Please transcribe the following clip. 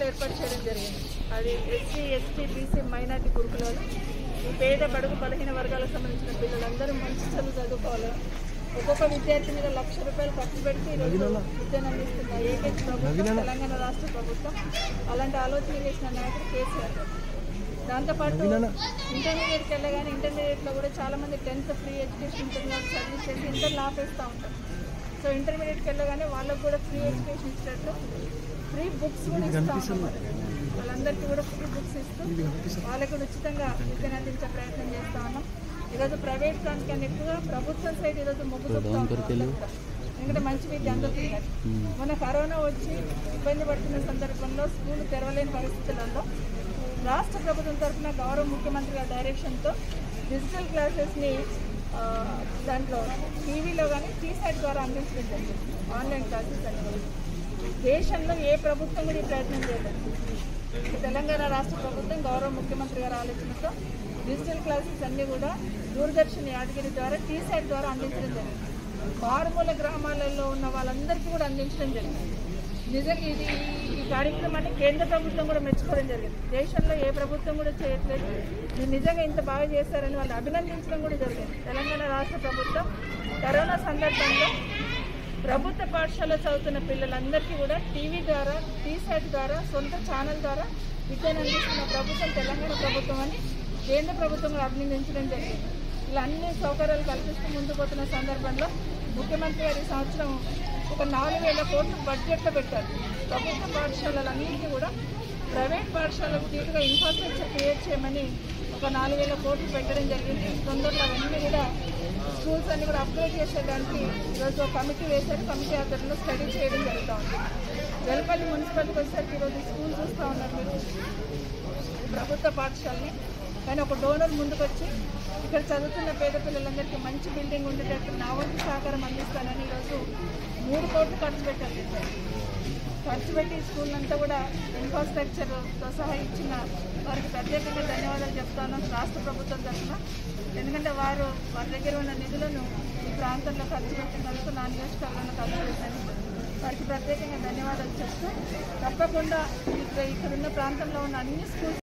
గురుకులాలు ఏర్పాటు చేయడం జరిగింది. అది ఎస్సీ, ఎస్టీ, బీసీ, మైనార్టీ గురుకులాలు. ఈ పేద బడుగు బలహీన వర్గాలకు సంబంధించిన పిల్లలందరూ మంచి చదువు చదువుకోవాలి. ఒక్కొక్క విద్యార్థి మీద ₹1,00,000 ఖర్చు పెట్టి ఈరోజు విద్యను అందిస్తున్న ఏకైక ప్రభుత్వం తెలంగాణ రాష్ట్ర ప్రభుత్వం. అలాంటి ఆలోచన చేసిన నాయకుడు కేసీఆర్ గారు. దాంతోపాటు ఇంటర్మీడియట్కి వెళ్ళగానే ఇంటర్మీడియట్లో కూడా చాలామంది 10th ఫ్రీ ఎడ్యుకేషన్ ఉంటుంది సర్వీస్ చేసి ఇంటర్లో ఆపేస్తూ ఉంటారు. సో ఇంటర్మీడియట్కి వెళ్ళగానే వాళ్ళకు కూడా ఫ్రీ ఎడ్యుకేషన్ ఇచ్చినట్టు ఫ్రీ బుక్స్ కూడా ఇస్తూ ఉంటారు. వాళ్ళందరికీ కూడా ఫ్రీ బుక్స్ ఇస్తూ వాళ్ళకు కూడా ఉచితంగా విద్యను అందించే ప్రయత్నం చేస్తూ ఉన్నాం. ఈరోజు ప్రైవేట్ దానికన్నా ఎక్కువగా ప్రభుత్వం సైడ్ ఈరోజు మొగ్గు చూపుతూ ఉంటాం. ఎందుకంటే మంచి విద్య అందుతున్నారు. మొన్న కరోనా వచ్చి ఇబ్బంది పడుతున్న సందర్భంలో స్కూల్ తెరవలేని పరిస్థితులలో రాష్ట్ర ప్రభుత్వం తరఫున గౌరవ ముఖ్యమంత్రి గారి డైరెక్షన్తో డిజిటల్ క్లాసెస్ని దాంట్లో టీవీలో కానీ టీసైట్ ద్వారా అందించడం జరిగింది. ఆన్లైన్ క్లాసెస్ అని దేశంలో ఏ ప్రభుత్వం కూడా ఈ ప్రయత్నం చేయలేదు. తెలంగాణ రాష్ట్ర ప్రభుత్వం గౌరవ ముఖ్యమంత్రి గారి ఆలోచనతో డిజిటల్ క్లాసెస్ అన్నీ కూడా దూరదర్శన్ యాదగిరి ద్వారా టీసైట్ ద్వారా అందించడం జరిగింది. మారుమూల గ్రామాలలో ఉన్న వాళ్ళందరికీ కూడా అందించడం జరిగింది. నిజంగా ఈ కార్యక్రమాన్ని కేంద్ర ప్రభుత్వం కూడా మెచ్చుకోవడం జరిగింది. దేశంలో ఏ ప్రభుత్వం కూడా చేయట్లేదు. మీరు నిజంగా ఇంత బాగా చేస్తారని వాళ్ళు అభినందించడం కూడా జరిగింది. తెలంగాణ రాష్ట్ర ప్రభుత్వం కరోనా సందర్భంలో ప్రభుత్వ పాఠశాలలో చదువుతున్న పిల్లలందరికీ కూడా టీవీ ద్వారా, టీసైట్ ద్వారా, సొంత ఛానల్ ద్వారా విద్యను అందిస్తున్న ప్రభుత్వం తెలంగాణ ప్రభుత్వం అని కేంద్ర ప్రభుత్వం కూడా అభినందించడం జరిగింది. ఇలా అన్ని సౌకర్యాలు కల్పిస్తూ ముందుకు పోతున్న సందర్భంలో ముఖ్యమంత్రి గారి సంవత్సరం ఒక 4,000 కోట్లు బడ్జెట్లో పెట్టారు. ప్రభుత్వ పాఠశాలలన్నింటినీ కూడా ప్రైవేట్ పాఠశాలకు తీరుగా ఇన్ఫ్రాస్ట్రక్చర్ క్రియేట్ చేయమని ఒక 4,000 కోట్లు పెట్టడం జరిగింది. తొందరలో అవన్నీ కూడా స్కూల్స్ అన్ని కూడా అప్గ్రేడ్ చేసేదానికి ఈరోజు కమిటీ వేశారు. కమిటీ ఆధ్వర్యంలో స్టడీ చేయడం జరుగుతూ ఉంది. వెల్పల్లి మున్సిపాలిటీకి వచ్చేసరికి ఈరోజు స్కూల్ చూస్తూ ఉన్నారు మీరు, ప్రభుత్వ పాఠశాలని. కానీ ఒక డోనర్ ముందుకు వచ్చి ఇక్కడ చదువుతున్న పేద పిల్లలందరికీ మంచి బిల్డింగ్ ఉండేటట్టు నా వంతు సహకారం అందిస్తానని ఈరోజు 3 కోట్లు ఖర్చు పెట్టారు. ఖర్చు పెట్టి స్కూల్ అంతా కూడా ఇన్ఫ్రాస్ట్రక్చర్తో సహా ఇచ్చిన వారికి ప్రత్యేకంగా ధన్యవాదాలు చెప్తాను రాష్ట్ర ప్రభుత్వం తరఫున. ఎందుకంటే వారి దగ్గర ఉన్న నిధులను ఈ ప్రాంతంలో ఖర్చు పెట్టినందుకు నా నియోజకవర్గంలో ఖర్చు పెట్టాను. వారికి ప్రత్యేకంగా ధన్యవాదాలు చెప్తూ తప్పకుండా ఇక్కడ ఉన్న ప్రాంతంలో ఉన్న అన్ని స్కూల్స్